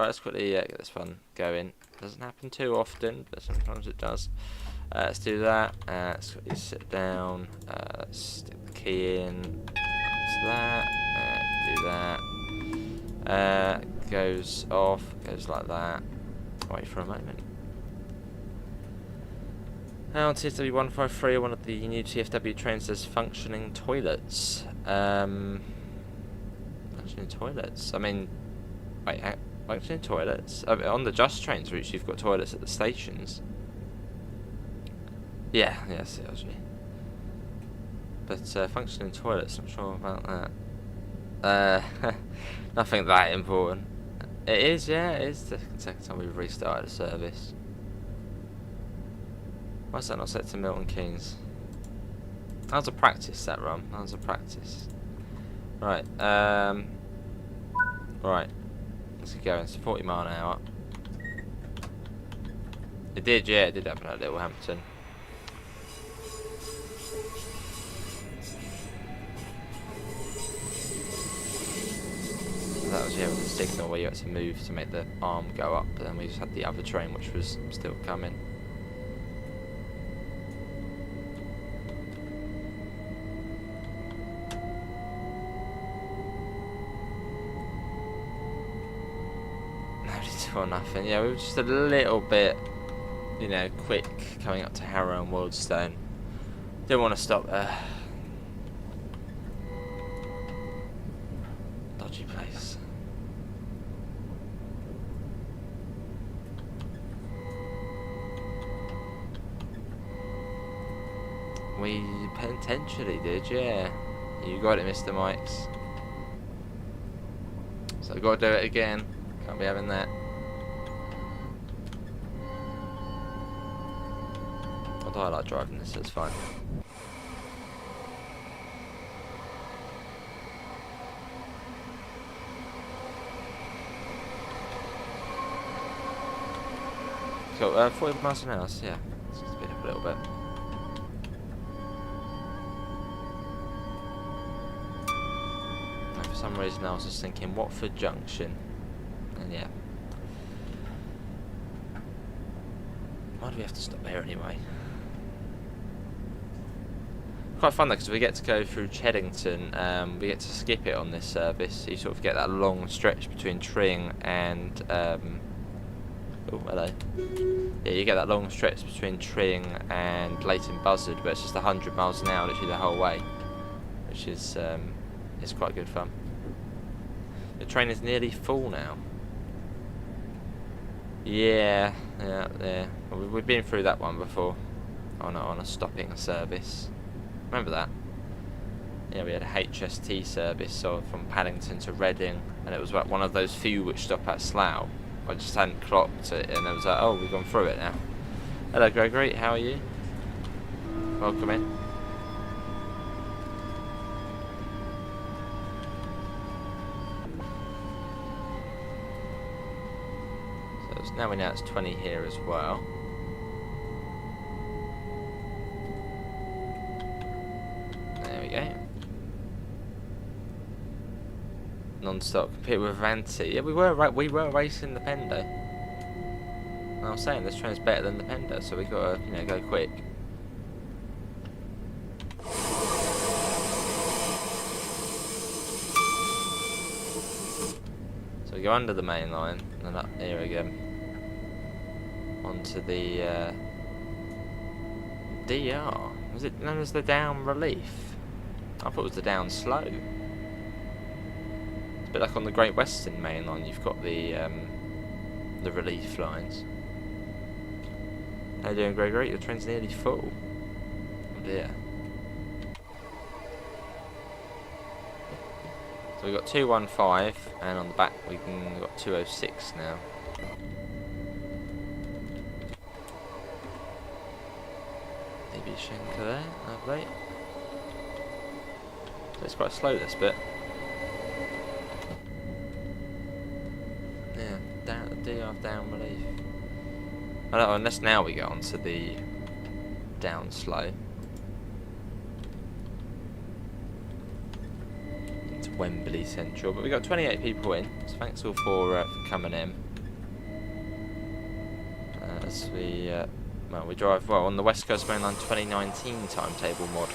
Right, let's quickly get this one going. Doesn't happen too often, but sometimes it does. Let's do that. Let's quickly sit down. Stick the key in. That's that. Do that. Goes off. Goes like that. Wait for a moment. On TFW 153, one of the new TFW trains says functioning toilets. Functioning toilets. I mean, wait, functioning toilets. I mean, on the Just trains routes, you've got toilets at the stations. Yeah, seriously. But functioning toilets, I'm sure about that. Nothing that important. It is, yeah, it is the second time we've restarted a service. Why is that not set to Milton Keynes? That was a practice, that run. That was a practice. Right, right. Let's get going. It's 40 mile an hour. It did, yeah, it did happen at Little Hampton. That was, yeah, with the signal where you had to move to make the arm go up, but then we just had the other train which was still coming. Or nothing. Yeah, we were just a little bit, you know, quick coming up to Harrow and Wildstone. Didn't want to stop there. Dodgy place. We potentially did, yeah. You got it, Mr. Mikes. So I've got to do it again. Can't be having that. Although I like driving this, so it's fine. Cool, 40 miles an hour, so yeah. Let's just speed up a little bit. And for some reason I was just thinking Watford Junction. And yeah. Why do we have to stop here anyway? Quite fun though, because we get to go through Cheddington. We get to skip it on this service, so you sort of get that long stretch between Tring and oh, hello. Yeah, you get that long stretch between Tring and Leighton Buzzard, but it's just 100 miles an hour literally the whole way, which is it's quite good fun. The train is nearly full now. Yeah. Well, we've been through that one before on a stopping service. Remember that? Yeah, we had a HST service, so from Paddington to Reading, and it was like one of those few which stop at Slough. I just hadn't clocked it, and it was like, oh, we've gone through it now. Hello, Gregory. How are you? Welcome in. So now we know it's 20 here as well. There we go. Non-stop compete with Vanti. Yeah, we were racing the Pendo. I was saying this train's better than the Pendo, so we gotta, you know, go quick. So we go under the main line and up here again onto the DR. Was it known as the down relief? I thought it was the down slow. It's a bit like on the Great Western main line. You've got the relief lines. How you doing, Gregory? Your train's nearly full. Oh dear. So we've got 215, and on the back we've got 206 now. DB Schenker there, lovely. So it's quite slow this bit. Yeah, down, DR down relief. I don't know, unless now we go on to the down slow. Into Wembley Central, but we got 28 people in, so thanks all for coming in. as we well, we drive on the West Coast Mainline 2019 timetable mod,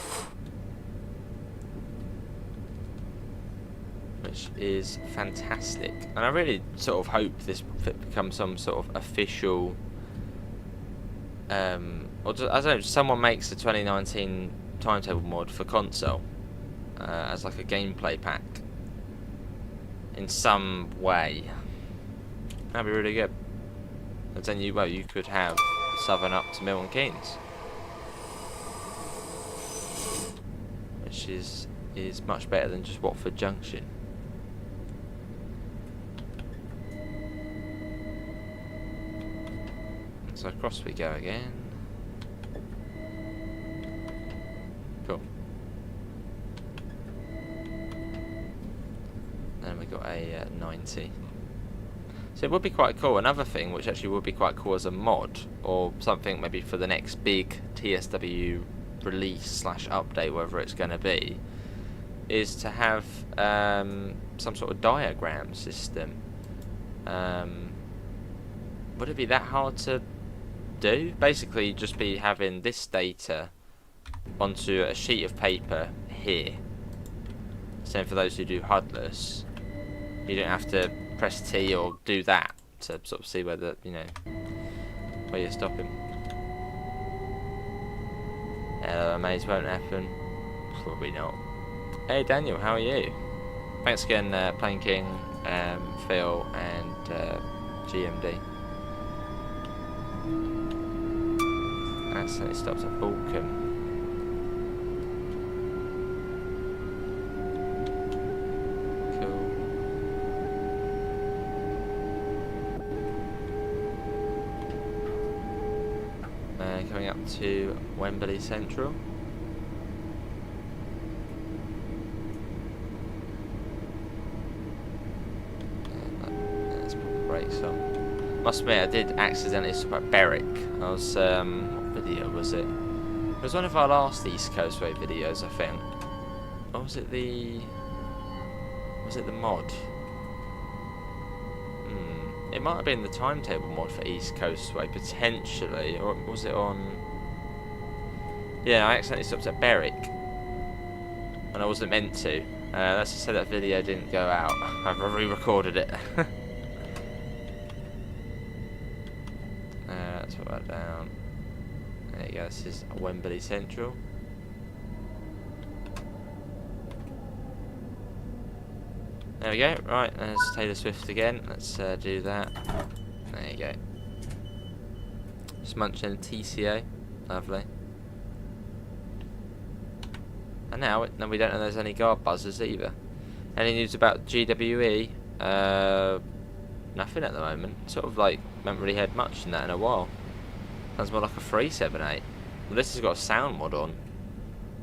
which is fantastic. And I really sort of hope this becomes some sort of official, or just, I don't know, someone makes the 2019 timetable mod for console as like a gameplay pack in some way. That'd be really good. And then you could have Southern up to Milton Keynes, which is much better than just Watford Junction. So across we go again. Cool. Then we got a 90. So it would be quite cool. Another thing which actually would be quite cool as a mod, or something maybe for the next big TSW release / update, whatever it's going to be, is to have some sort of diagram system. Would it be that hard to do? Basically just be having this data onto a sheet of paper here. Same for those who do HUDless. You don't have to press T or do that to sort of see whether, you know, where you're stopping. Hello, maze won't happen. Probably not. Hey Daniel, how are you? Thanks again, Plain King, Phil, and GMD. Accidentally stopped at Balcombe. Coming up to Wembley Central. Let's put the brakes on. Must admit, I did accidentally stop at Berwick. I was, what video was it? It was one of our last East Coast Way videos, I think. Or was it the mod? It might have been the timetable mod for East Coast Way, potentially, or was it on... Yeah, I accidentally stopped at Berwick, and I wasn't meant to. Let's just say that video didn't go out. I've re-recorded it. Let's put that down. There you go, this is Wembley Central. There we go, right, there's Taylor Swift again, let's do that. There you go. Just munching a TCA, lovely. And now we don't know there's any guard buzzers either. Any news about GWE? Nothing at the moment, sort of like, haven't really heard much in that in a while. Sounds more like a 378. Well, this has got a sound mod on,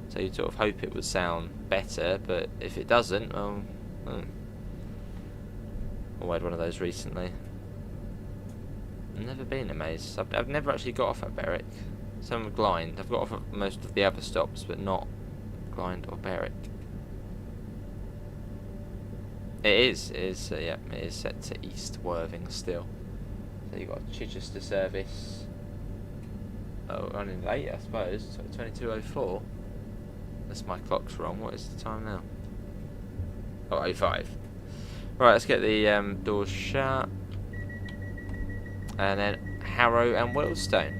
so you'd sort of hope it would sound better, but if it doesn't, well... I had one of those recently. I've never been amazed. I've never actually got off at Berwick. Some of Glynde. I've got off at most of the other stops, but not Glynde or Berwick. It is yeah, it is set to East Worthing still. So you've got Chichester service. Oh, running late, I suppose. 22:04. Unless my clock's wrong. What is the time now? Oh, 05. Right, let's get the doors shut, and then Harrow and Wealdstone.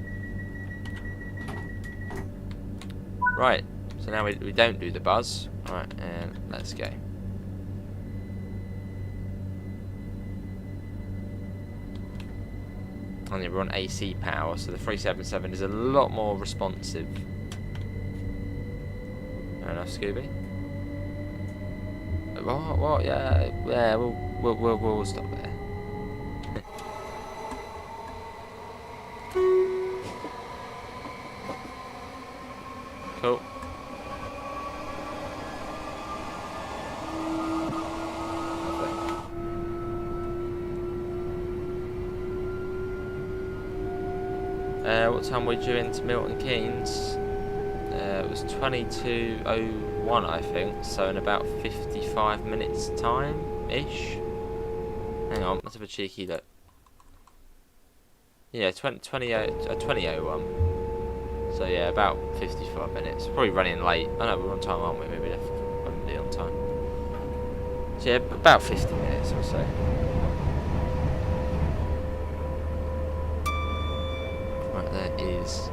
Right, so now we don't do the buzz. Right, and let's go. And we're on AC power, so the 377 is a lot more responsive. Fair enough, Scooby. What? Yeah. We'll stop there. Cool. What time were we due into Milton Keynes? It was 22:01, I think, so in about 55 minutes time-ish. Hang on, let's have a cheeky look. Yeah, 2001. So yeah, about 55 minutes. Probably running late. I know we're on time, aren't we? Maybe won't be on time. So yeah, about 50 minutes or so. Right, there is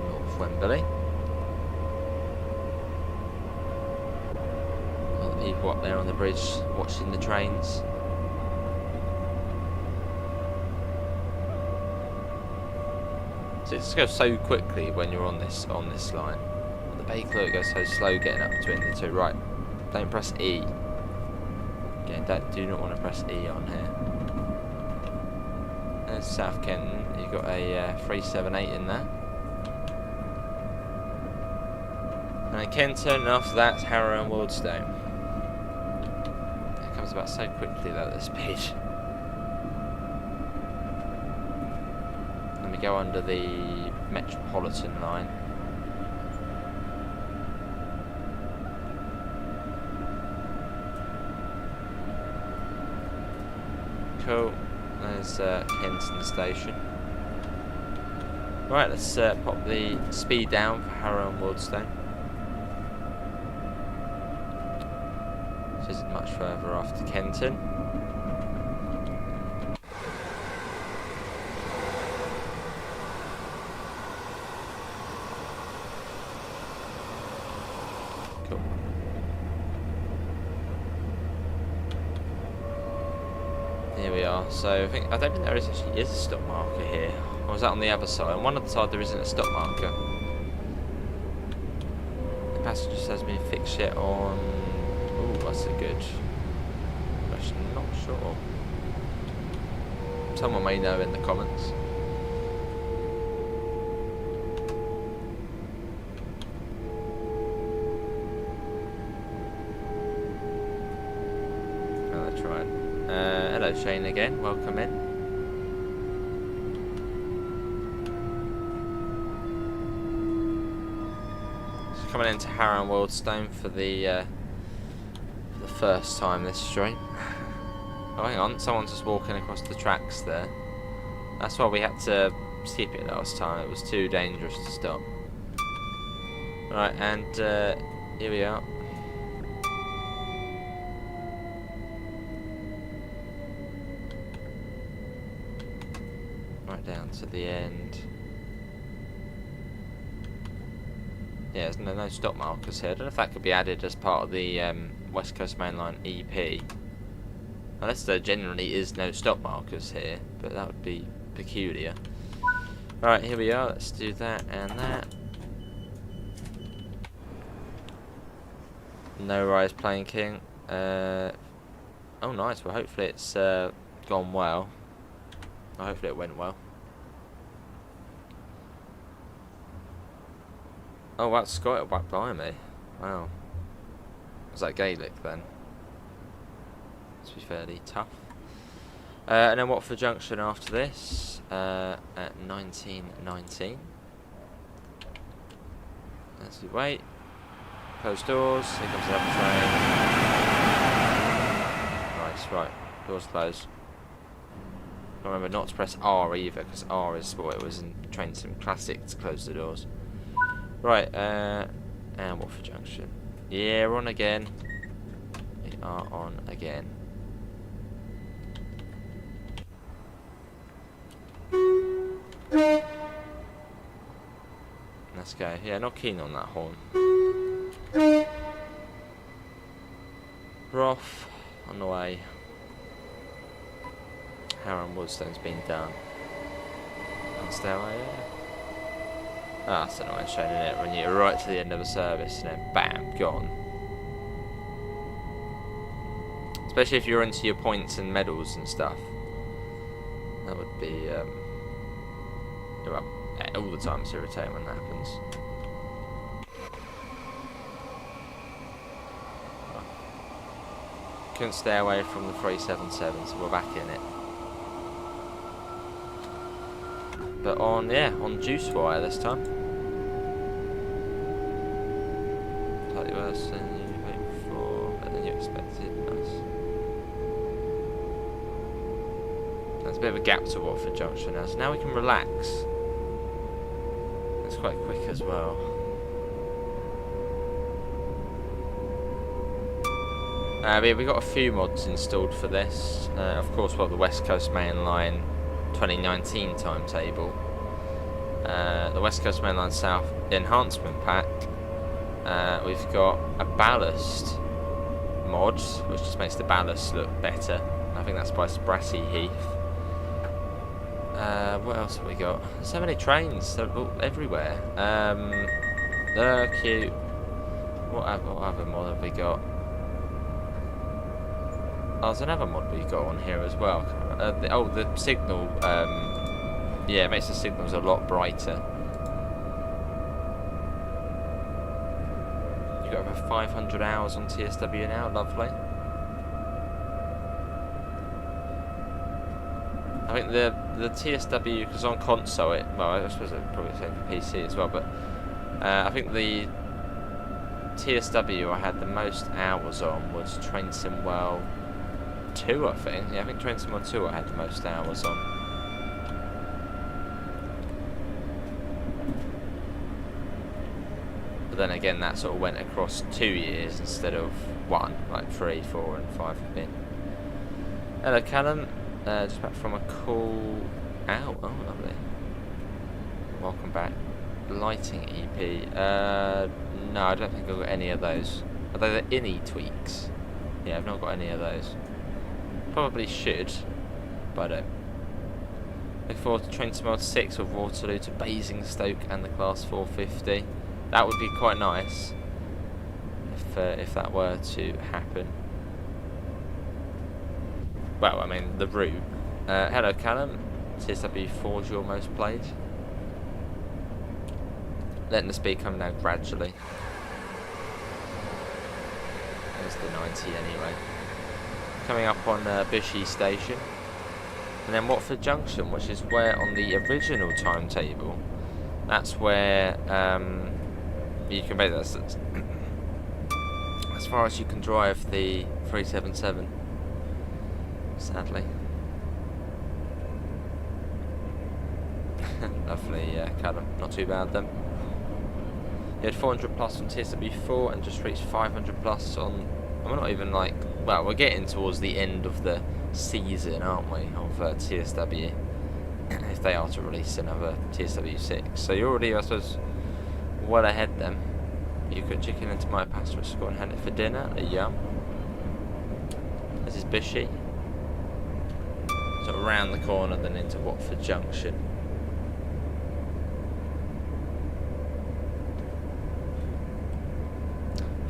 North Wembley. All the people up there on the bridge watching the trains. So it just goes so quickly when you're on this line. On the Baker, it goes so slow getting up between the two. Right, don't press E. Again, do not want to press E on here. There's South Kenton. You've got a 378 in there. And then Kenton, and after that, Harrow and Wildstone. It comes about so quickly though, this speed. Let me go under the Metropolitan line. Cool. There's Kenton Station. Right, let's pop the speed down for Harrow and Wildstone. This isn't much further after Kenton. Cool. Here we are. So I don't think there actually is a stop marker here. Or is that on the other side? On one other side there isn't a stop marker. The passenger has been fixed yet on... Ooh, that's a good question. Not sure. Someone may know in the comments. Oh, that's right. Hello Shane again, welcome in. Just coming into Harrow and Wildstone for the first time this stream. Oh hang on, someone's just walking across the tracks there. That's why we had to skip it last time, it was too dangerous to stop. Right, and here we are. Right down to the end. Yeah, there's no stop markers here. I don't know if that could be added as part of the West Coast Mainline EP. Unless there generally is no stop markers here, but that would be peculiar. Right, here we are. Let's do that and that. No rise Plain King. Oh nice, well hopefully it's gone well. Oh, hopefully it went well. Oh wow, Scott back by me. Wow. Was that Gaelic then? Must be fairly tough. And then Watford Junction after this at 1919. As we wait. Close doors. Here comes the other train. Nice, right. Doors closed. Remember not to press R either, because R is what it was in Train Sim Classic to close the doors. Right, and Watford Junction. Yeah, we're on again. We are on again. Let's go. Yeah, not keen on that horn. We're off on the way. Harrow and Wildstone's been done. And stairway, yeah. Ah, that's annoying showing it when you're right to the end of a service and then bam, gone. Especially if you're into your points and medals and stuff. That would be, well, all the time it's irritating when that happens. Couldn't stay away from the 377, so we're back in it. But on juice wire this time. Slightly worse than you hoped for, better than you expected. Nice. There's a bit of a gap to Watford Junction now, so now we can relax. It's quite quick as well. We got a few mods installed for this. Of course, the West Coast Mainline 2019 timetable. The West Coast Mainline South Enhancement Pack. We've got a ballast mod, which just makes the ballast look better. I think that's by Brassy Heath. What else have we got? So many trains, they're all everywhere. They're cute. What other mod have we got? Oh, there's another mod we got on here as well. The signal. Yeah, it makes the signals a lot brighter. You've got over 500 hours on TSW now, lovely. I think the TSW, because on console I suppose it's probably the same for PC as well, but I think the TSW I had the most hours on was Trainsimwell 2, I think. Yeah, I think Trainsimwell 2 I had the most hours on. But then again, that sort of went across 2 years instead of 1, like 3, 4 and 5 have been. Hello Callum, just back from a call out. Oh, lovely. Welcome back. Lighting EP. No, I don't think I've got any of those. Are they the INI tweaks? Yeah, I've not got any of those. Probably should, but I don't. Looking forward to Trainsimwell 6 of Waterloo to Basingstoke and the Class 450. That would be quite nice if that were to happen. Well, I mean, the route. Hello, Callum. TSW 4 is your most played. Letting the speed come down gradually. There's the 90 anyway. Coming up on Bushy Station. And then Watford Junction, which is where on the original timetable, that's where you can make that as far as you can drive the 377. Sadly. Lovely, Callum. Not too bad then. You had 400 plus on TSW4 and just reached 500 plus on. We're not even like. Well, we're getting towards the end of the season, aren't we? Of TSW. If they are to release another TSW6. So you're already, I suppose, well ahead then. You could chicken into my pasta, just go and hand it for dinner. Yum. This is Bishy. So around the corner, then into Watford Junction.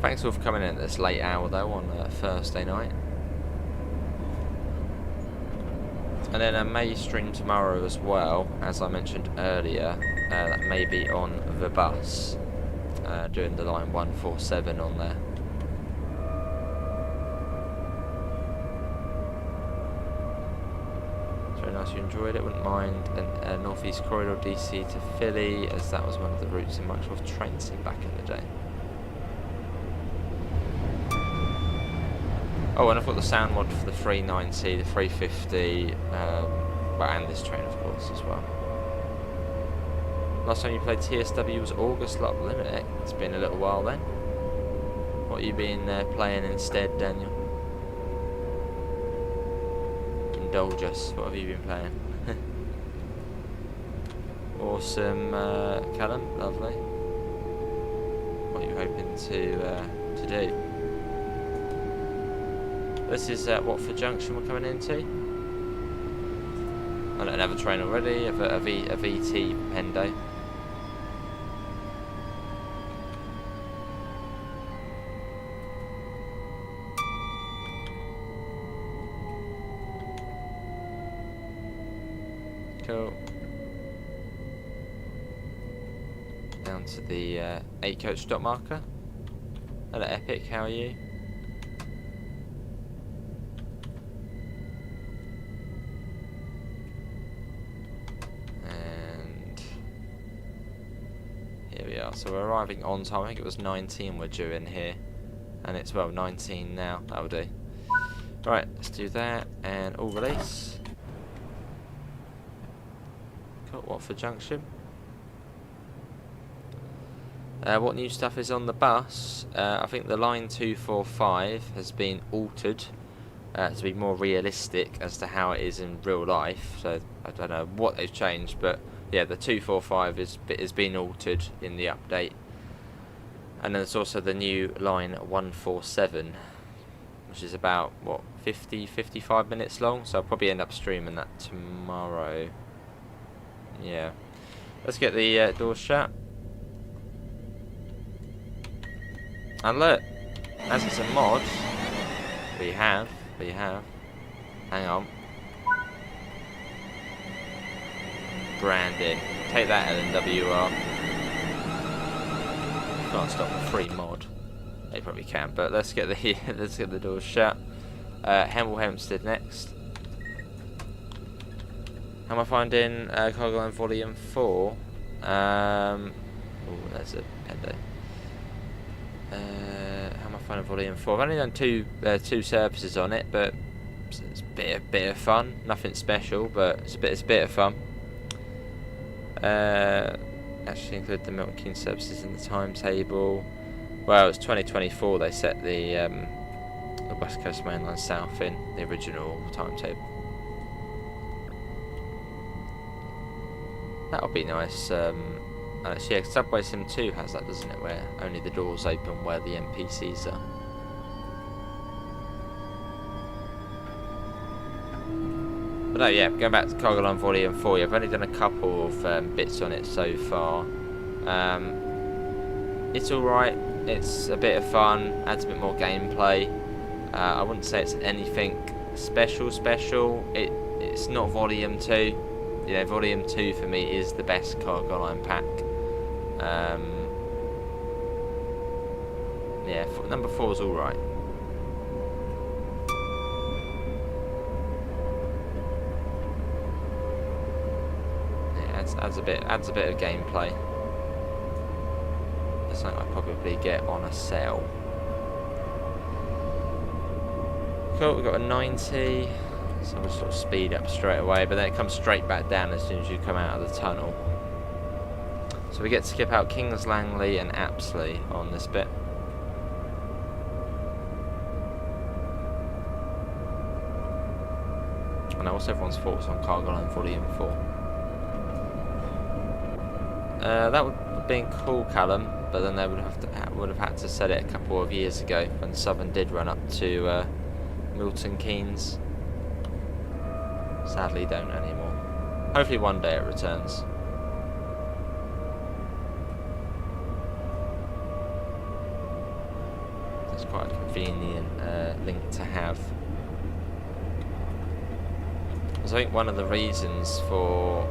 Thanks all for coming in at this late hour though on Thursday night. And then I may stream tomorrow as well, as I mentioned earlier. That may be on the bus, doing the line 147 on there. Very nice you enjoyed it. Wouldn't mind a North East Corridor DC to Philly, as that was one of the routes in Microsoft Trainsim back in the day. Oh, and I've got the sound mod for the 390, the 350, well, and this train, of course, as well. Last time you played TSW was August Lot Limit. It's been a little while then. What have you been playing instead, Daniel? Indulge us. What have you been playing? Awesome, Callum. Lovely. What are you hoping to do? This is Watford Junction we're coming into. I don't have a train already, a VT Pendo. Cool. Down to the 8 coach stop marker. Hello Epic, how are you? So we're arriving on time. I think it was 19 we're due in here, and it's, well, 19 now. That'll do. Right, let's do that and all release. Cool, Watford Junction. What new stuff is on the bus? I think the line 245 has been altered to be more realistic as to how it is in real life. So I don't know what they've changed, but yeah, the 245 has been altered in the update. And then there's also the new line 147, which is about, what, 55 minutes long, so I'll probably end up streaming that tomorrow. Yeah. Let's get the doors shut. And look, as it's a mod, we have, hang on. Branding. Take that, LNWR. Can't stop the free mod. They probably can, but let's get the doors shut. Hemel Hempstead next. How am I finding Cargo Line Volume 4? Oh, there's a pendo. How am I finding Volume 4? I've only done two services on it, but it's a bit of fun. Nothing special, but it's a bit of fun. Actually include the Milton Keynes services in the timetable. Well, it's 2024 they set the West Coast Mainline South in the original timetable. That'll be nice. Actually, yeah, Subway Sim 2 has that, doesn't it? Where only the doors open where the NPCs are. But no, yeah, going back to Cargo Line Volume 4, I've only done a couple of bits on it so far. It's alright, it's a bit of fun, adds a bit more gameplay. I wouldn't say it's anything special. It's not Volume 2. You know, Volume 2 for me is the best Cargo Line pack. Yeah, number 4 is alright. Adds a bit of gameplay. That's something I'd probably get on a sale. Cool, we've got a 90, so we'll sort of speed up straight away, but then it comes straight back down as soon as you come out of the tunnel. So we get to skip out Kings Langley and Apsley on this bit. And what's everyone's thoughts on Cargo Line Volume 4? That would have been cool, Callum, but then they would have had to set it a couple of years ago when Southern did run up to Milton Keynes. Sadly, don't anymore. Hopefully, one day it returns. It's quite a convenient link to have. So I think one of the reasons for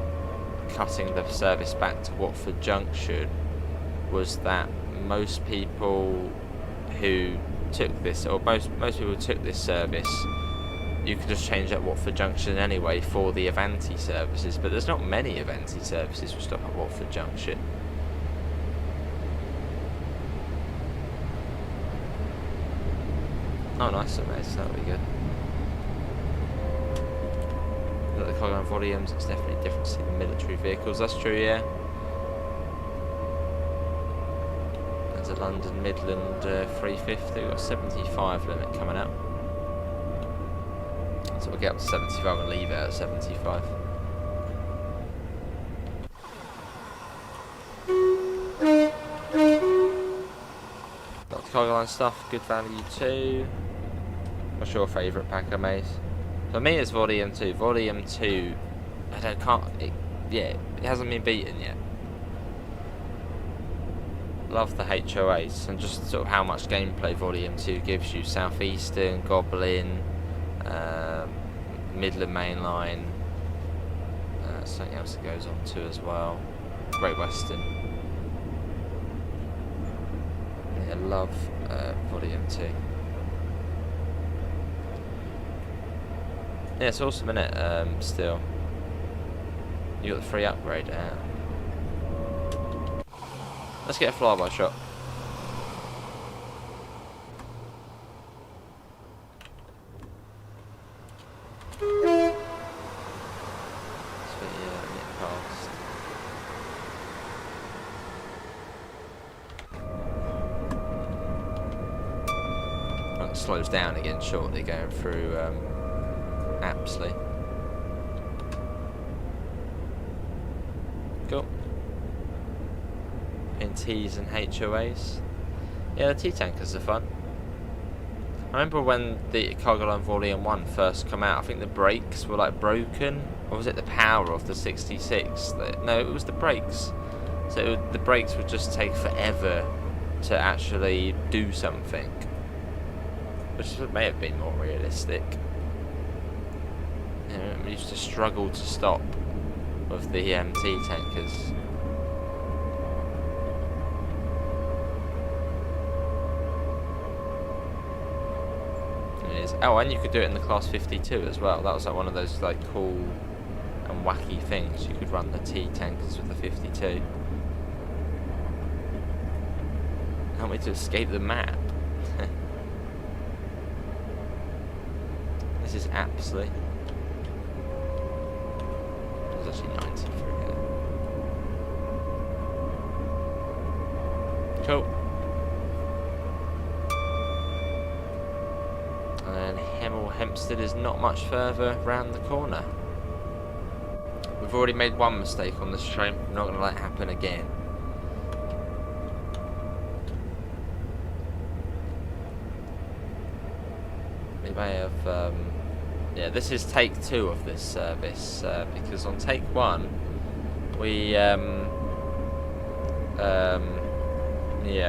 cutting the service back to Watford Junction was that most people who took this, or most people who took this service, you could just change at Watford Junction anyway for the Avanti services, but there's not many Avanti services which stop at Watford Junction. Oh, nice, amazing, that'll be good. The Cargo Line volumes, it's definitely different to the military vehicles, that's true, yeah. There's a London Midland 350, we've got a 75 limit coming out. So we'll get up to 75 and leave it at 75. Got the Cargo Line stuff, good value too. What's your favourite pack, Amaze? For me, it's Volume 2. Volume 2, it hasn't been beaten yet. Love the HOAs and just sort of how much gameplay Volume 2 gives you. Southeastern, Goblin, Midland Mainline, something else that goes on too as well. Great Western. Yeah, love Volume 2. Yeah, it's awesome, innit? Still. You got the free upgrade. Let's get a flyby shot. past. Well, it slows down again shortly going through Apsley. Cool. In T's and HOAs. Yeah, the T-tankers are fun. I remember when the Cargo Line Volume 1 first come out, I think the brakes were like broken, or was it the power of the 66? No, it was the brakes. So the brakes would just take forever to actually do something, which may have been more realistic. You know, we used to struggle to stop with the T-tankers. Oh, and you could do it in the Class 52 as well. That was like one of those like cool and wacky things. You could run the T-tankers with the 52. Can't wait to escape the map. This is Apsley. There's actually 90 through here. Cool. And Hemel Hempstead is not much further round the corner. We've already made one mistake on this train. We're not going to let it happen again. We may have... yeah, this is take 2 of this service, because on take 1 we yeah,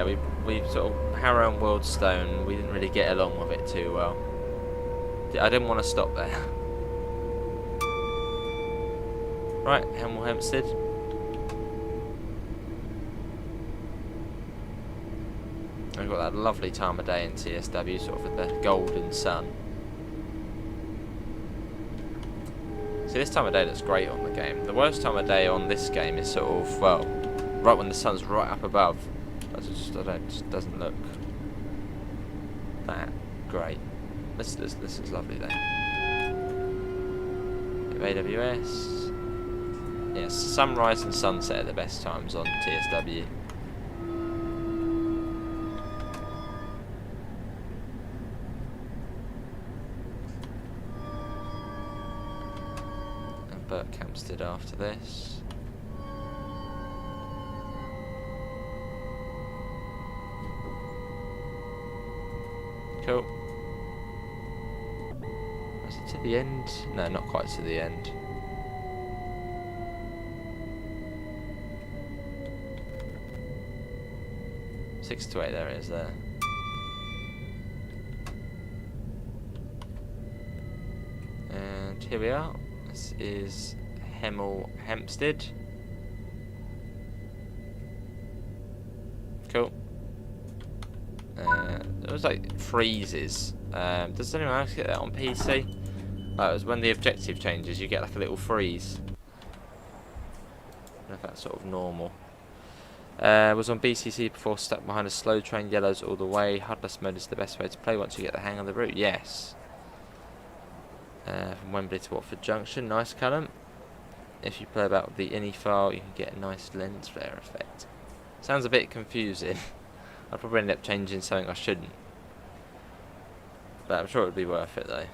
we sort of Harrow and Wealdstone, we didn't really get along with it too well. I didn't want to stop there. Right, Hemel Hempstead. We've got that lovely time of day in TSW, sort of with the golden sun. See, this time of day looks great on the game. The worst time of day on this game is sort of, well, right when the sun's right up above. It just doesn't look that great. This looks lovely though. AWS. Yes, sunrise and sunset are the best times on TSW. And Berkhamsted after this. Cool. Is it to the end? No, not quite to the end. Six to 8, there it is there. And here we are. This is Hemel Hempstead. Cool. It was like freezes. Does anyone else get that on PC? It was when the objective changes, you get like a little freeze. I don't know if that's sort of normal. Was on BCC before, stuck behind a slow train, yellows all the way. HUDless mode is the best way to play once you get the hang of the route. Yes. From Wembley to Watford Junction, nice Callum. If you play about the INI file, you can get a nice lens flare effect. Sounds a bit confusing. I'd probably end up changing something I shouldn't. But I'm sure it would be worth it though.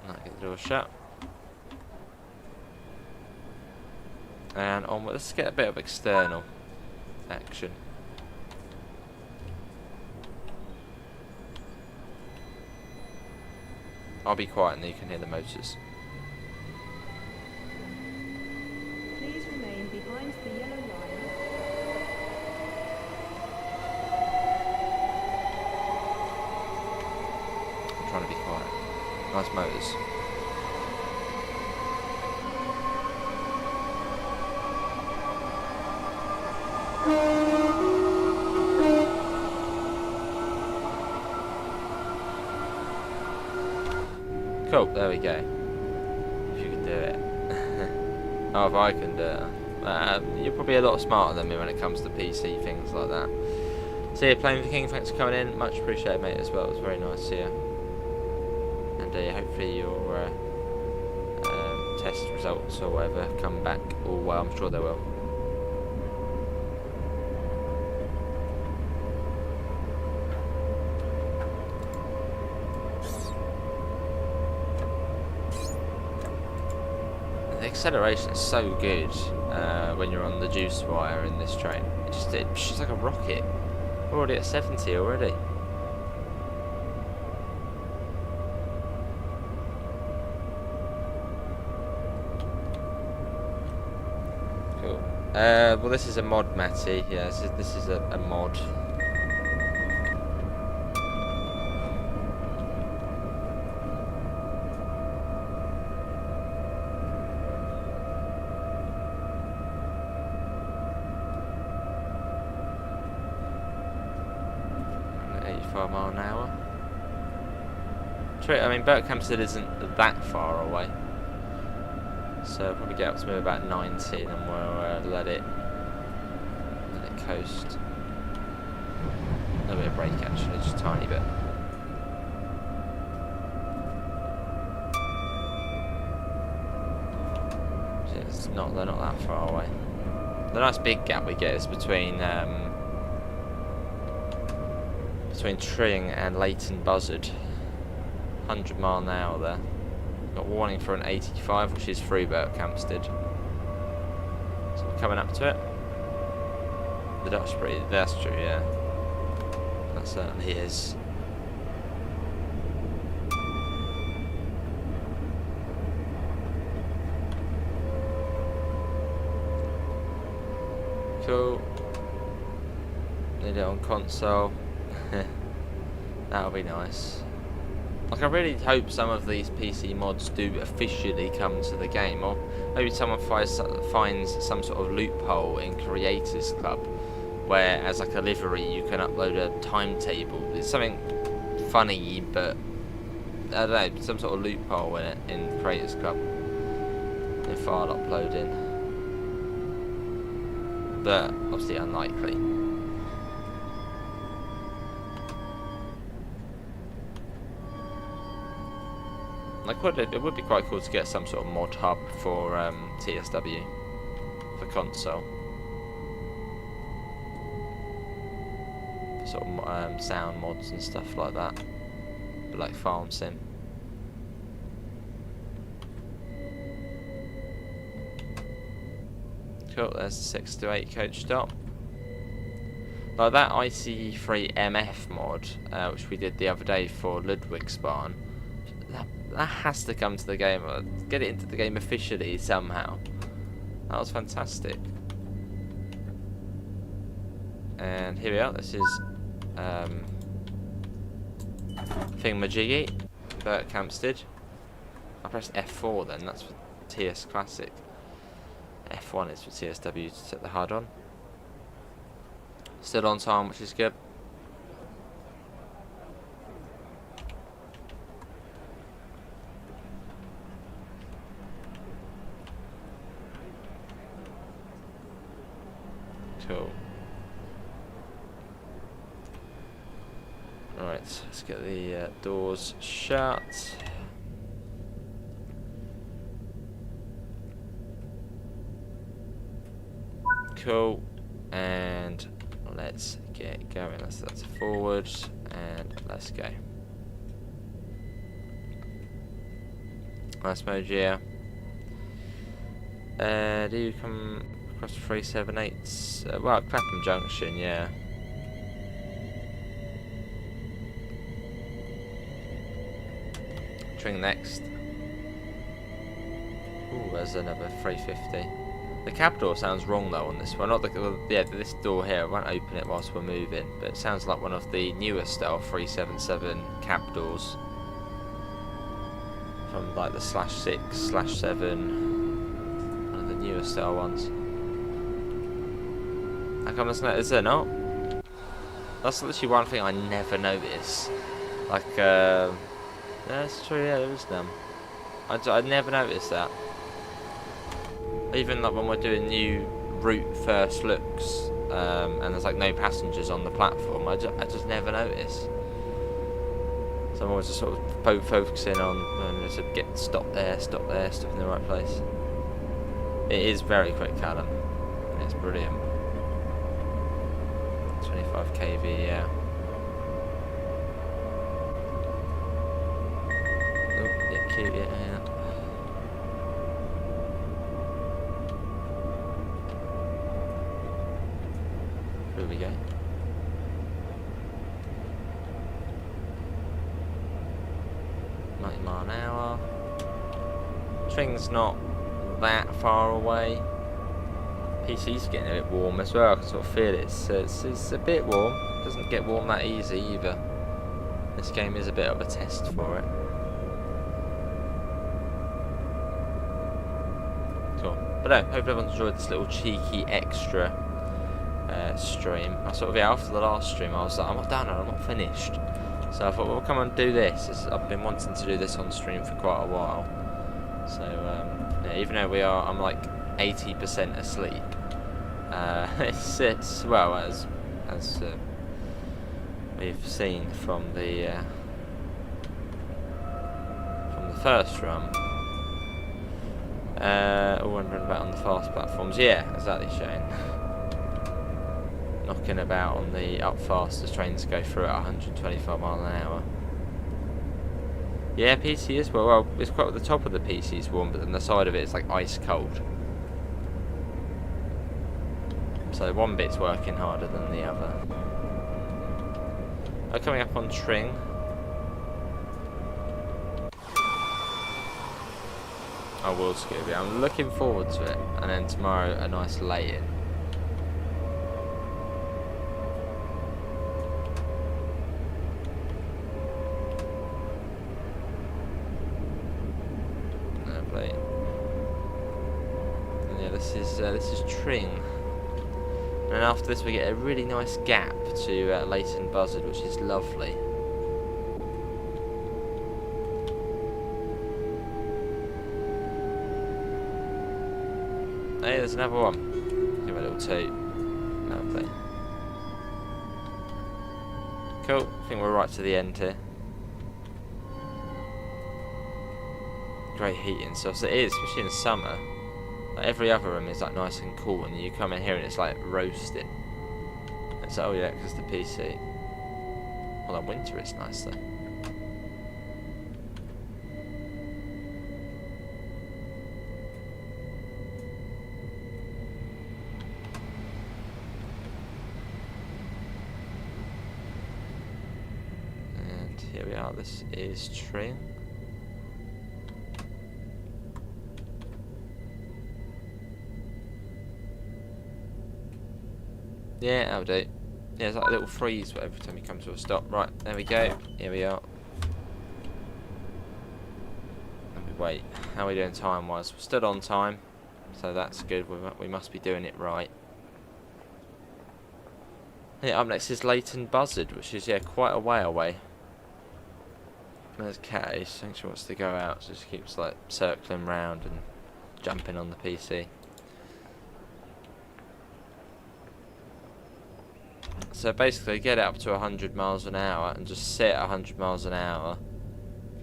Right, get the door shut. And onward, let's get a bit of external action. I'll be quiet and you can hear the motors. Please remain behind the yellow line. I'm trying to be quiet. Nice motors. Cool, there we go. If you can do it. Oh, if I can do it. You're probably a lot smarter than me when it comes to PC things like that. So yeah, playing the King, thanks for coming in. Much appreciated, mate, as well. It was very nice to see you. And hopefully you're test results or whatever come back all well. I'm sure they will. The acceleration is so good when you're on the juice wire in this train. It's just like a rocket. We're already at 70 already. Cool. Well, this is a mod, Matty. Yeah, this is a mod. mph. I mean, Berkhamsted isn't that far away, so we'll probably get up to maybe about 90, and we'll let it coast. A little bit of brake actually, just a tiny bit. So they're not that far away. The nice big gap we get is between Tring and Leighton Buzzard. 100 mile an hour there. Got warning for an 85, which is through Berkhamsted. So we're coming up to it. The Duxbury, that's true, yeah. That certainly is. Cool. Need it on console. That'll be nice. Like, I really hope some of these PC mods do officially come to the game, or maybe someone finds some sort of loophole in Creators Club, where as like a livery you can upload a timetable. It's something funny, but I don't know, some sort of loophole in it in Creators Club in file uploading, but obviously unlikely. Like, it would be quite cool to get some sort of mod hub for TSW for console, for sort of sound mods and stuff like that, but like Farm Sim. Cool. There's the 6 to 8 coach stop. Like that IC3 MF mod, which we did the other day for Ludwigsbahn. That has to come to the game, or get it into the game officially somehow. That was fantastic. And here we are, this is Thingamajiggy, Berkhamsted. I pressed F4 then, that's for TS Classic. F1 is for TSW to set the HUD on. Still on time, which is good. Cool. Right, let's get the doors shut. Cool. And let's get going. That's forward and let's go. Nice mode, yeah. Do you come across 378? Well, Clapham Junction, yeah. Tring next. Ooh, there's another 350. The cab door sounds wrong though on this one. Not the yeah, this door here. I won't open it whilst we're moving, but it sounds like one of the newer style 377 cab doors from like the /6/7. One of the newer style ones. How come there's no? Is there not? That's literally one thing I never notice. Like, yeah, that's true. Yeah, there is none. I never noticed that. Even like when we're doing new route first looks, and there's like no passengers on the platform, I just never notice. So I'm always just sort of focusing on to get stop there, stop in the right place. It is very quick, Callum. It's brilliant. 25 kV, yeah. Oh, yeah, cute, yeah. Here we go. Mile an hour. Tring's not that far away. PC's getting a bit warm as well. I can sort of feel it. It's a bit warm. It doesn't get warm that easy either. This game is a bit of a test for it. Cool. But no, hope everyone's enjoyed this little cheeky extra stream. I sort of, yeah, after the last stream I was like, I'm not done, I'm not finished. So I thought, well, come and do this. I've been wanting to do this on stream for quite a while. So yeah, even though I'm like 80% asleep. It's well, as we've seen from the first run. All wondering about on the fast platforms. Yeah, exactly, Shane. Knocking about on the up fast as trains go through at 125 miles an hour. Yeah, PC is well, it's quite at the top of the PC is warm, but then the side of it is like ice cold. So one bit's working harder than the other. Coming up on Tring. I will, Scooby. I'm looking forward to it. And then tomorrow, a nice lay-in. Lovely. And yeah, this is Tring. And after this we get a really nice gap to Leighton Buzzard, which is lovely. Hey, there's another one. Give it a little toot. Lovely. Cool, I think we're right to the end here. Great heating stuff, so it is, especially in summer. Like every other room is like nice and cool, and you come in here and it's like roasting. It's like, oh yeah, because the PC. Well, in winter it's nice though. And here we are. This is Tring. Yeah, that'll do. Yeah, it's like a little freeze every time you come to a stop. Right, there we go. Here we are. Let me wait. How are we doing time-wise? We're still on time, so that's good. We must be doing it right. Yeah, up next is Leighton Buzzard, which is, yeah, quite a way away. There's Cat. I think she wants to go out, so she keeps, like, circling round and jumping on the PC. So basically get it up to 100 miles an hour and just sit at 100 miles an hour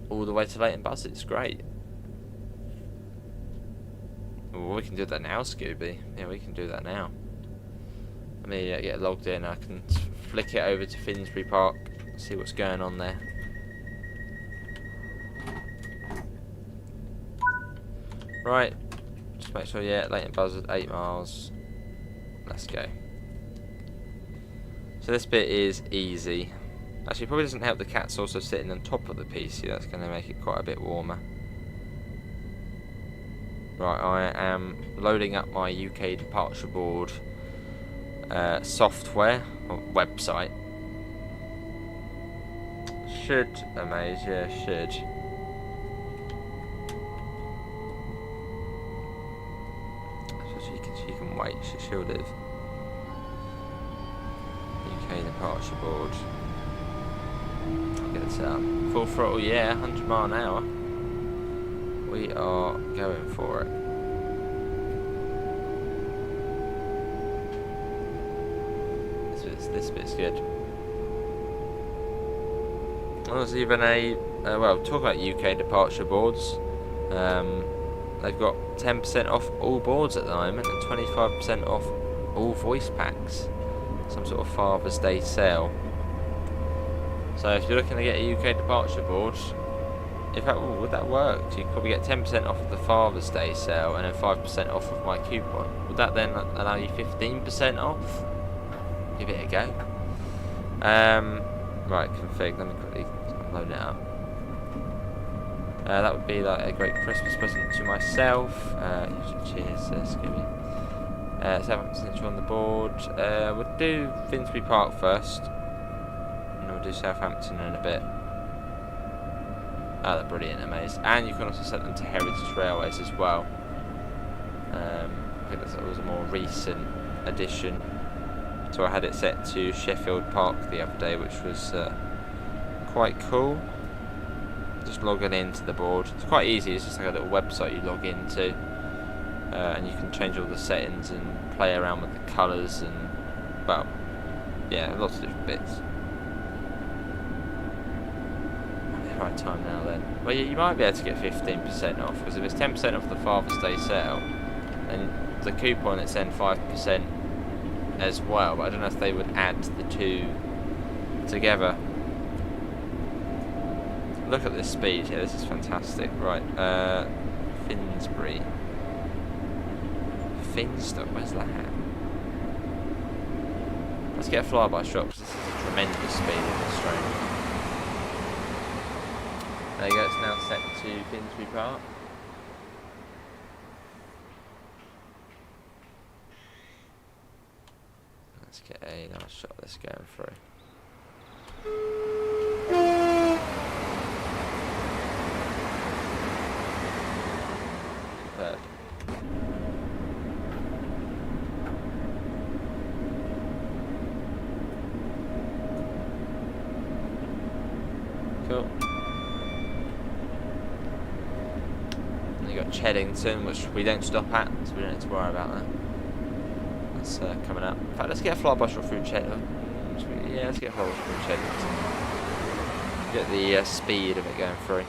all the way to Leighton Buzzard. It's great. Well, we can do that now, Scooby. Yeah, we can do that now. Let me get logged in. I can flick it over to Finsbury Park, see what's going on there. Right, just make sure, yeah, Leighton Buzzard, 8 miles. Let's go. So this bit is easy. Actually, it probably doesn't help the cat's also sitting on top of the PC. That's going to make it quite a bit warmer. Right, I am loading up my UK departure board software or website. Should amaze, yeah, should. So she can wait. She'll live. UK departure board. I'll get it set up. Full throttle, yeah, 100 mile an hour. We are going for it. This bit's good. Well, there's even a well, talk about UK departure boards. They've got 10% off all boards at the moment and 25% off all voice packs. Some sort of Father's Day sale. So if you're looking to get a UK departure board, in fact, would that work? So you could probably get 10% off of the Father's Day sale and then 5% off of my coupon. Would that then allow you 15% off? Give it a go. Right, config. Let me quickly load it up. That would be like a great Christmas present to myself. Cheers, Skibby. Southampton Central on the board. We'll do Finsbury Park first, and we'll do Southampton in a bit. Oh, they're brilliant, amazing. And you can also set them to Heritage Railways as well. I think that was a more recent addition. So I had it set to Sheffield Park the other day, which was quite cool. Just logging into the board. It's quite easy, it's just like a little website you log into. And you can change all the settings and play around with the colours and, well, yeah, lots of different bits. Right time now then. Well, you might be able to get 15% off, because if it's 10% off the Father's Day sale, then the coupon it's then 5% as well, but I don't know if they would add the two together. Look at this speed here, this is fantastic. Right, Finsbury. Finstock, where's that at? Let's get a flyby shot, because this is a tremendous speed in this train. There you go, it's now set to Finsbury Park. Let's get a nice shot of this going through. Superb. Cool. And you got Cheddington, which we don't stop at, so we don't need to worry about that. That's coming up. In fact, let's get a flyby shot through Cheddington. Yeah, let's get a flyby shot through Cheddington. Get the speed of it going through.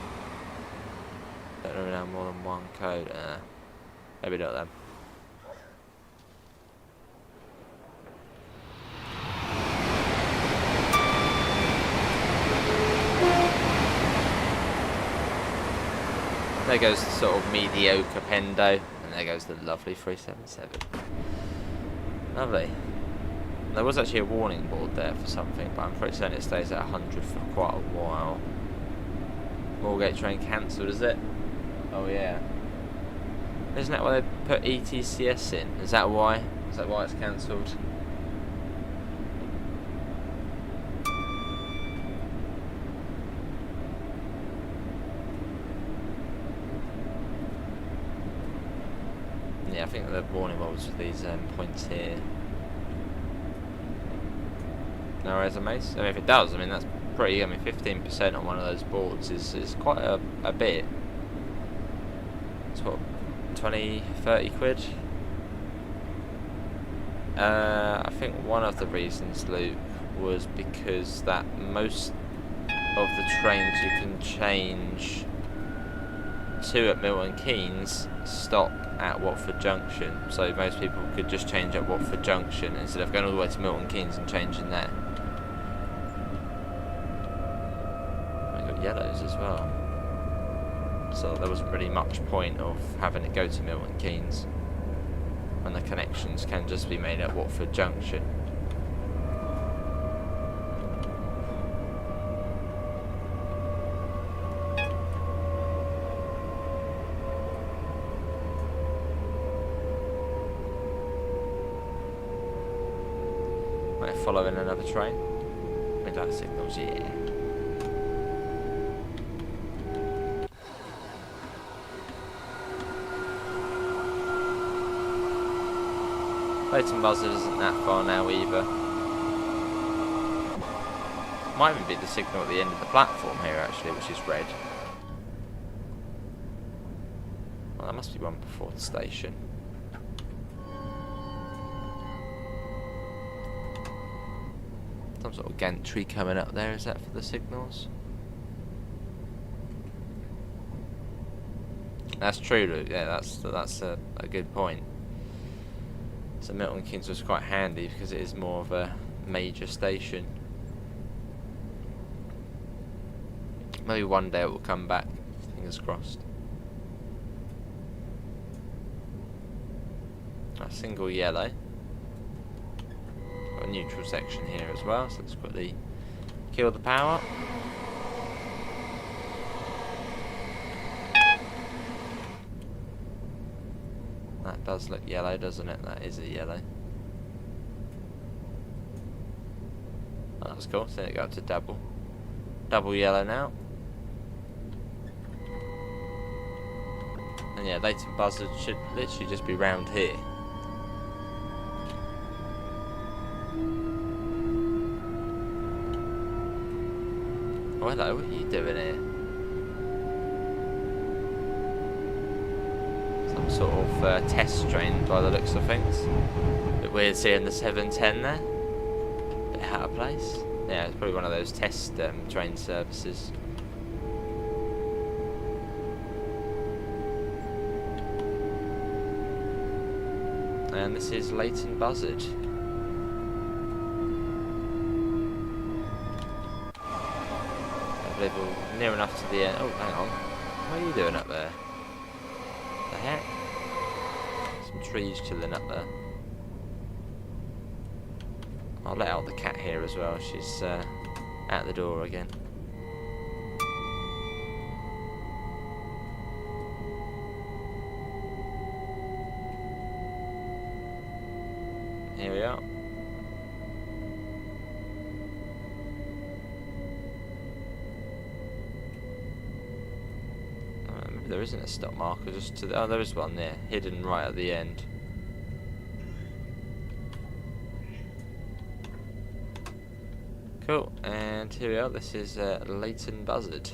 Don't know now more than one code. Maybe not then. There goes the sort of mediocre Pendo, and there goes the lovely 377. Lovely. There was actually a warning board there for something, but I'm pretty certain it stays at 100 for quite a while. Moorgate train cancelled, is it? Oh yeah. Isn't that why they put ETCS in? Is that why? Is that why it's cancelled? Yeah, I think the warning boards with these points here. No resumes? I mean, if it does, I mean, that's pretty, I mean, 15% on one of those boards is quite a bit. It's what, 20, 30 quid? I think one of the reasons, Luke, was because that most of the trains you can change to at Milton Keynes stop at Watford Junction, so most people could just change at Watford Junction instead of going all the way to Milton Keynes and changing there. We've got yellows as well, so there wasn't really much point of having it go to Milton Keynes when the connections can just be made at Watford Junction. Following another train. With that signals, yeah. Leighton Buzzard isn't that far now either. Might even be the signal at the end of the platform here actually, which is red. Well, that must be one before the station. Some sort of gantry coming up there, is that for the signals? That's true, Luke. Yeah, that's a good point. So Milton Keynes was quite handy because it is more of a major station. Maybe one day it will come back. Fingers crossed. A single yellow. Got a neutral section here as well, so let's quickly kill the power. That does look yellow, doesn't it? That is a yellow. Oh, that's cool. So then it got up to double yellow now. And yeah, latent buzzard should literally just be round here. Oh, hello, what are you doing here? Some sort of test train by the looks of things. Bit weird seeing the 710 there. Bit out of place. Yeah, it's probably one of those test train services. And this is Leighton Buzzard. I believe we're near enough to the end. Oh, hang on. What are you doing up there? The heck? Some trees chilling up there. I'll let out the cat here as well. She's at the door again. Here we are. Maybe there isn't a stop marker, just to the, oh, there is one there, hidden right at the end. Cool, and here we are. This is Leighton Buzzard.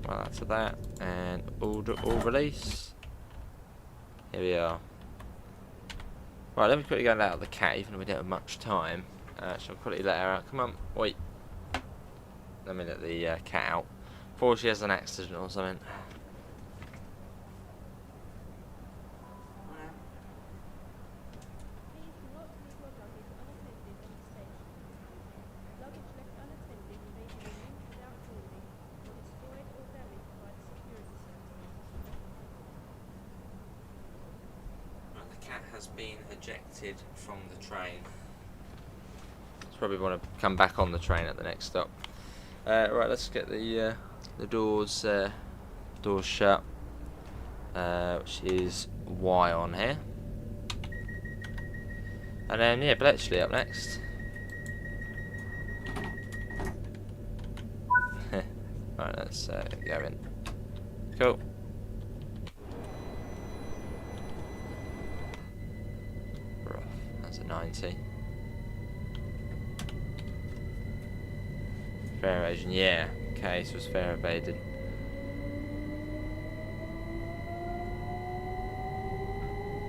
Well, that's that, and all release. Here we are. Right, let me quickly go out of the cat, even though we don't have much time. So I'll quickly let her out. Come on, wait. Let me let the cat out before she has an accident or something. Has been ejected from the train. So probably want to come back on the train at the next stop. Right, let's get the doors shut, which is Y on here, and then yeah, Bletchley up next. Right, let's go in. Cool. That's a 90. Fair evasion, yeah. Okay, so it's fair evaded.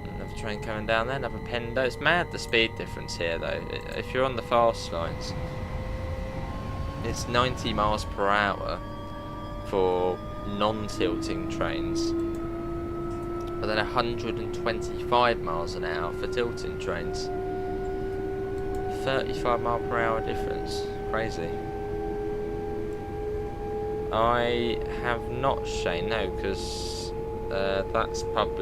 Another train coming down there, another Pendo. It's mad the speed difference here though. If you're on the fast lines, it's 90 miles per hour for non-tilting trains, but then 125 miles an hour for tilting trains. 35 mile per hour difference. Crazy. I have not, Shane, no, because that's not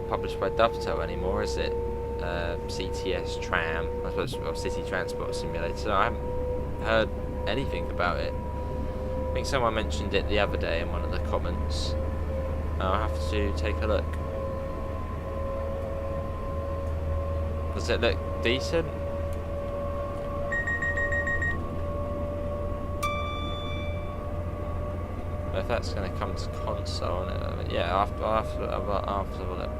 published by Dovetail anymore, is it? CTS Tram, I suppose, well, City Transport Simulator. So I haven't heard anything about it. I think someone mentioned it the other day in one of the comments. I'll have to take a look. Does it look decent? If that's going to come to console, yeah, I'll have to have a look.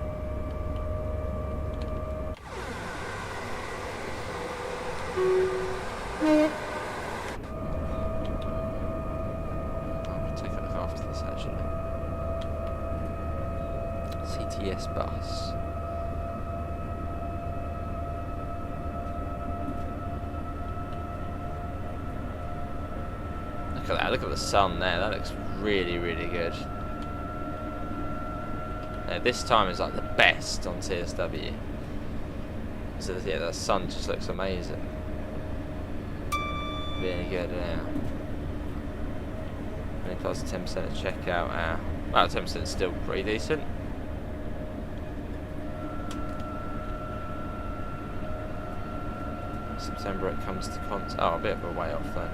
I'll take a look after this actually. CTS bus. look at that. Look at the sun there. That looks really, really good. This time is like the best on TSW. So yeah, the sun just looks amazing. Really good now. And plus 10% at checkout. Well, 10% is still pretty decent. September it comes to oh, a bit of a way off then.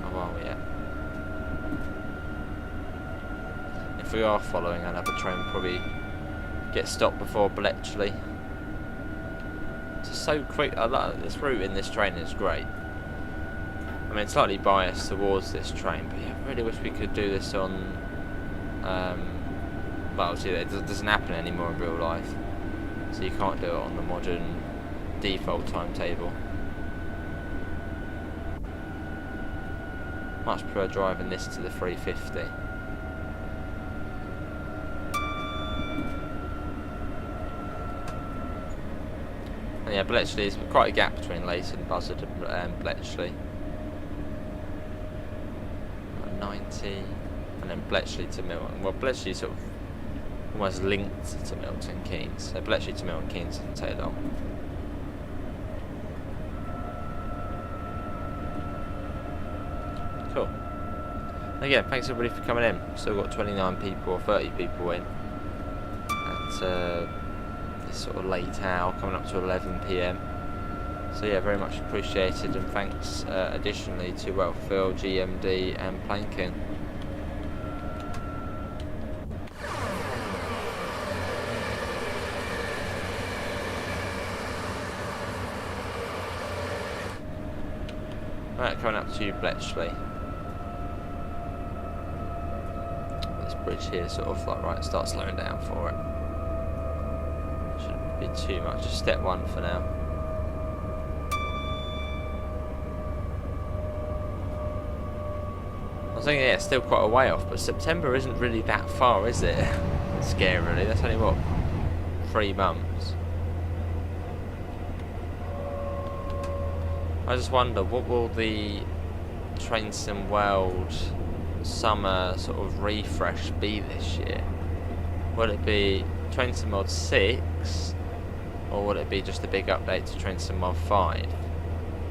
Oh, are we at? If we are following another train, we'll probably get stopped before Bletchley. It's just so quick. I like this route in this train is great. I mean, slightly biased towards this train, but yeah, I really wish we could do this on. Well, obviously it doesn't happen anymore in real life, so you can't do it on the modern default timetable. Much prefer driving this to the 350. And yeah, Bletchley is quite a gap between Leighton, Buzzard and Bletchley. 90, and then Bletchley to Milton. Well, Bletchley sort of almost linked to Milton Keynes, so Bletchley to Milton Keynes doesn't take long. Cool. Again, thanks everybody for coming in. Still got 29 people or 30 people in at this sort of late hour, coming up to 11 PM. So yeah, very much appreciated, and thanks additionally to Phil, GMD and Planking. Right, coming up to Bletchley. This bridge here sort of like, right, start slowing down for it. Shouldn't be too much, just step one for now. I was thinking, yeah, it's still quite a way off, but September isn't really that far, is it? Scarily, that's only what, 3 months. I just wonder, what will the Trainson World summer sort of refresh be this year? Will it be Trainson World 6, or will it be just a big update to Trainson World 5?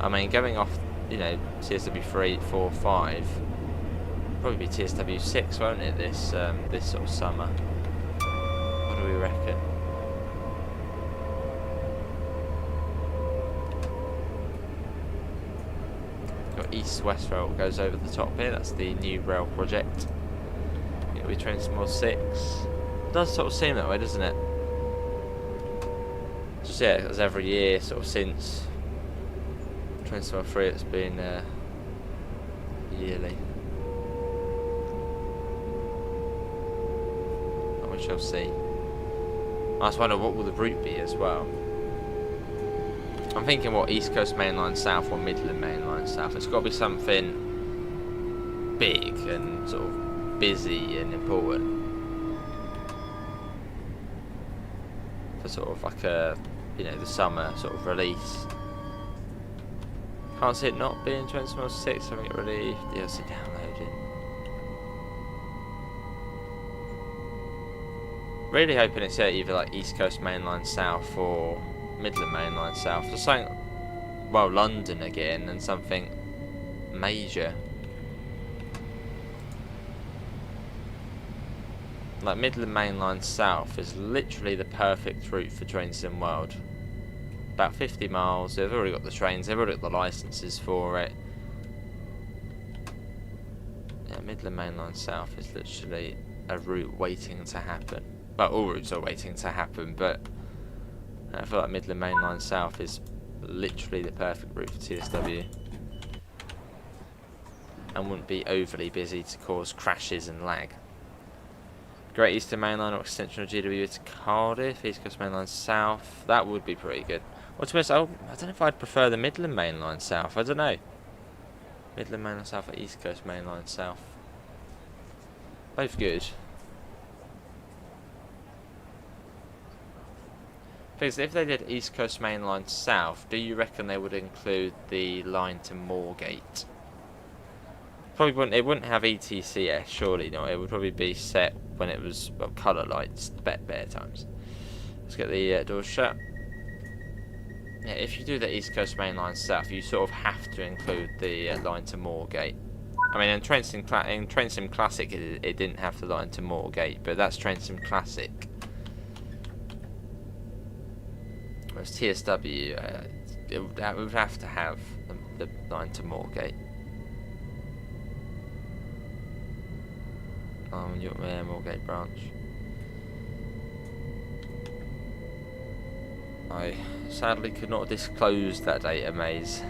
I mean, going off, you know, TSW 3, 4, 5, probably be TSW 6, won't it, this this sort of summer? What do we reckon? Got East-West Rail goes over the top here, that's the new rail project. It'll be Trainson World 6. It does sort of seem that way, doesn't it? Just yeah, as every year sort of since Trainson World 3 it's been yearly. We shall see. I just wonder what will the route be as well. I'm thinking what, East Coast Mainline South or Midland Mainline South. It's got to be something big and sort of busy and important for sort of like a, you know, the summer sort of release. Can't see it not being Trainson World 6 having it released. DLC downloading. Really hoping it's either like East Coast Mainline South or Midland Mainline South. Or something, well, London again, and something major. Like Midland Mainline South is literally the perfect route for Trainson World. About 50 miles, they've already got the trains, they've already got the licenses for it. Yeah, Midland Mainline South is literally a route waiting to happen. Well, all routes are waiting to happen, but I feel like Midland Mainline South is literally the perfect route for TSW. And wouldn't be overly busy to cause crashes and lag. Great Eastern Mainline or extension of GW to Cardiff, East Coast Mainline South, that would be pretty good. Well, to be honest, I don't know if I'd prefer the Midland Mainline South, I don't know. Midland Mainline South or East Coast Mainline South. Both good. Because if they did East Coast Mainline South, do you reckon they would include the line to Moorgate? Probably wouldn't. It wouldn't have ETCS, surely not. It would probably be set when it was, well, colour lights, better times. Let's get the doors shut. Yeah, if you do the East Coast Main Line South, you sort of have to include the line to Moorgate. I mean, in Train Sim Classic, it didn't have the line to Moorgate, but that's Train Sim Classic. Whereas TSW, it would have to have the line to Moorgate. Moorgate branch. I sadly could not disclose that data maze,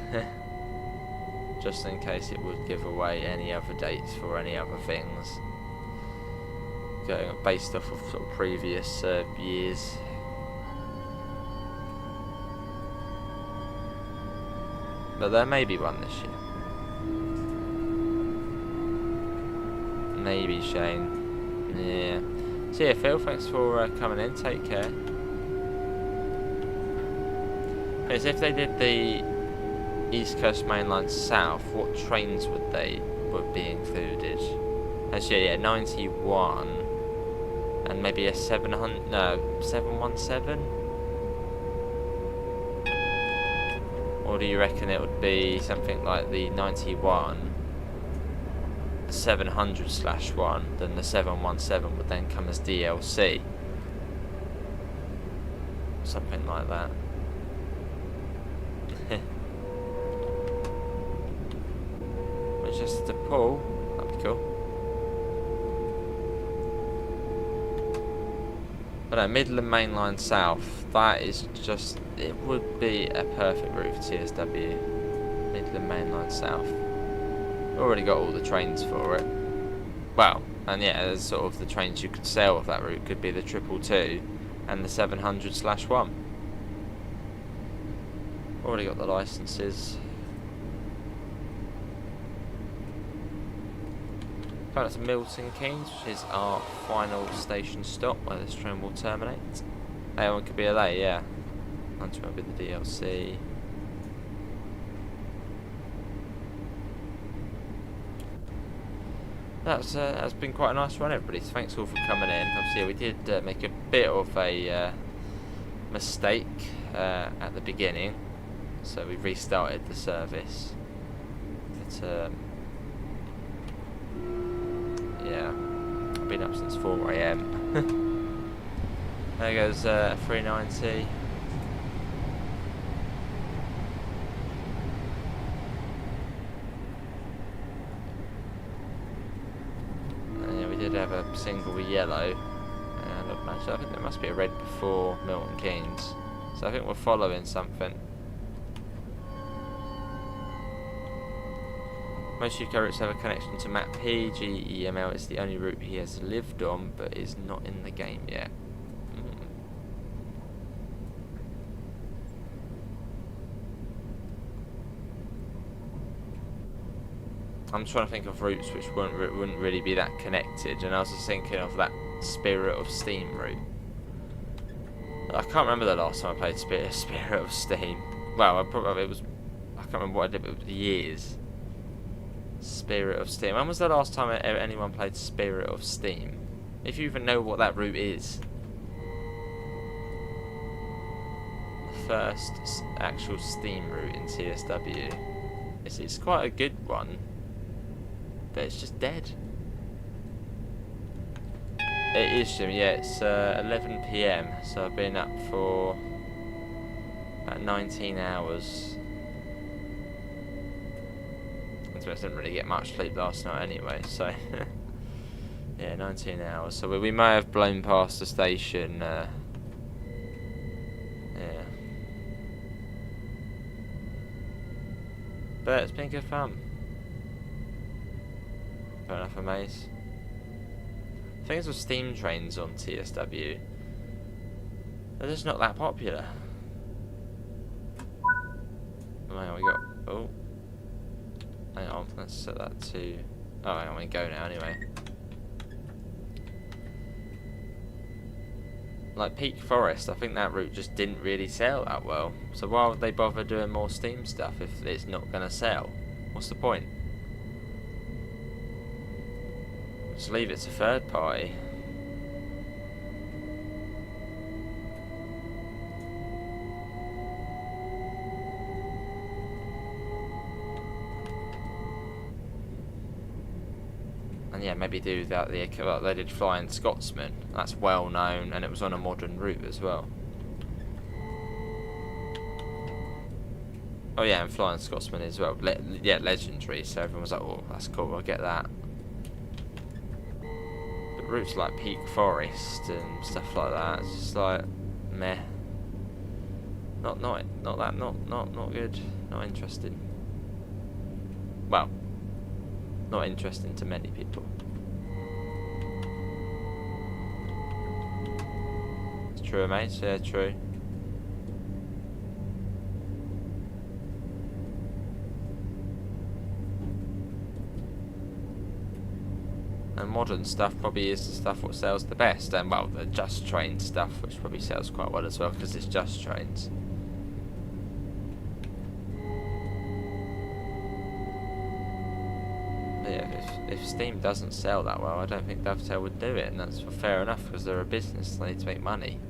just in case it would give away any other dates for any other things, going based off of sort of previous years. But there may be one this year. Maybe, Shane. Yeah. So yeah, Phil, thanks for coming in. Take care. As if they did the East Coast Main Line South, what trains would be included? Actually, yeah, 91 and maybe a 717. Or do you reckon it would be something like the 91? 700/1, then the 717 would then come as DLC. Something like that. Just to pull, that'd be cool. But no, Midland Main Line South, that is just, it would be a perfect route for TSW. Midland Main Line South. Already got all the trains for it. Well, and yeah, there's sort of the trains you could sell off that route could be the 222 and the 700/1. Already got the licenses. Going up to Milton Keynes, which is our final station stop where this train will terminate. A1 could be a late, yeah. Hunter will be the DLC. That's been quite a nice run, everybody. So thanks all for coming in. Obviously, we did make a bit of a mistake at the beginning, so we restarted the service. But, yeah, I've been up since 4 AM. There goes 390. Did have a single yellow, and I think there must be a red before Milton Keynes, so I think we're following something. Most UK routes have a connection to map P. GEML is the only route he has lived on, but is not in the game yet. I'm trying to think of routes which wouldn't really be that connected, and I was just thinking of that Spirit of Steam route. I can't remember the last time I played Spirit of Steam. Well, I can't remember what I did, but it was years. Spirit of Steam. When was the last time anyone played Spirit of Steam? If you even know what that route is. The first actual Steam route in TSW. It's quite a good one. But it's just dead. It is, Jim. Yeah, it's 11 PM, so I've been up for about 19 hours. I didn't really get much sleep last night anyway, so yeah, 19 hours. So we may have blown past the station. Yeah. But it's been good fun. Fair enough, a maze. Things with steam trains on TSW, they're just not that popular. Hang on, we got. Oh. Hang on, let's set that to. Oh, hang on, we can go now anyway. Like Peak Forest, I think that route just didn't really sell that well. So why would they bother doing more Steam stuff if it's not going to sell? What's the point? Just leave it to third party. And yeah, maybe do that. Well, they did Flying Scotsman. That's well known, and it was on a modern route as well. Oh yeah, and Flying Scotsman as well. Yeah, legendary. So everyone was like, "Oh, that's cool. I'll get that." But routes like Peak Forest and stuff like that, it's just like, meh. Not good. Not interesting. Well, not interesting to many people. It's true, mate. Yeah, true. And modern stuff probably is the stuff what sells the best, and well, the Just Train stuff, which probably sells quite well as well because it's Just Trains. But yeah, if Steam doesn't sell that well, I don't think Dovetail would do it, and that's fair enough because they're a business; they need to make money.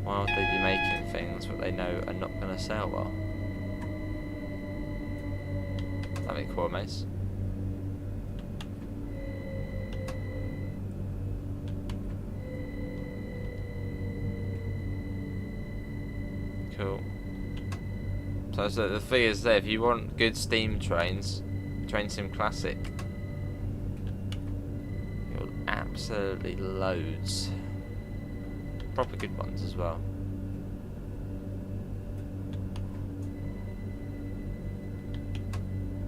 Why would they be making things that they know are not going to sell well? That'd be cool, mates. Cool. So the thing is there, if you want good Steam trains, Train Sim Classic, you'll absolutely loads. Proper good ones as well.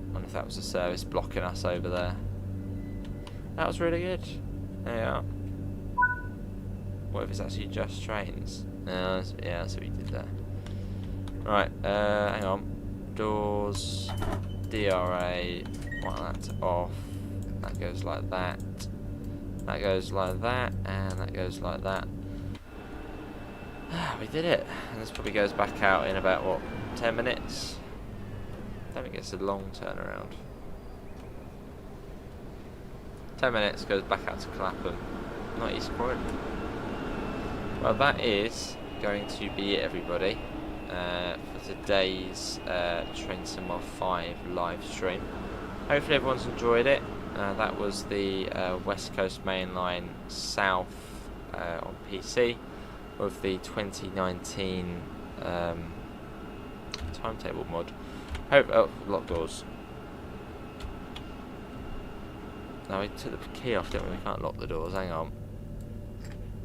I wonder if that was a service blocking us over there. That was really good. There you are. What if it's actually Just Trains? No, yeah, that's what we did there. Right, hang on. Doors, DRA, want that off. That goes like that. That goes like that, and that goes like that. We did it. And this probably goes back out in about, what, 10 minutes? I don't think it's a long turnaround. 10 minutes, goes back out to Clapham, not East Croydon. Well, that is going to be it, everybody, for today's Train Sim 5 live stream. Hopefully everyone's enjoyed it. That was the West Coast Mainline South on PC with the 2019 timetable mod. Oh, locked doors. No, we took the key off, didn't we? We can't lock the doors, hang on.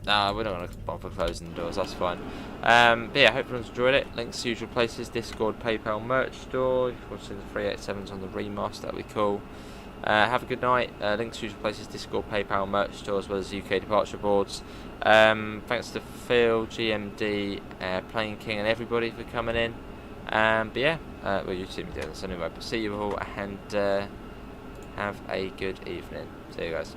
Nah, we're not going to bother closing the doors, that's fine. But yeah, hope everyone's enjoyed it. Links to usual places, Discord, PayPal, merch store. If you're watching the 387s on the remaster, that'd be cool. Have a good night. Links to usual places, Discord, PayPal, merch store, as well as UK departure boards. Thanks to Phil, GMD, Plane King, and everybody for coming in. But yeah, well, you've seen me doing this anyway. But see you all, and have a good evening. See you guys.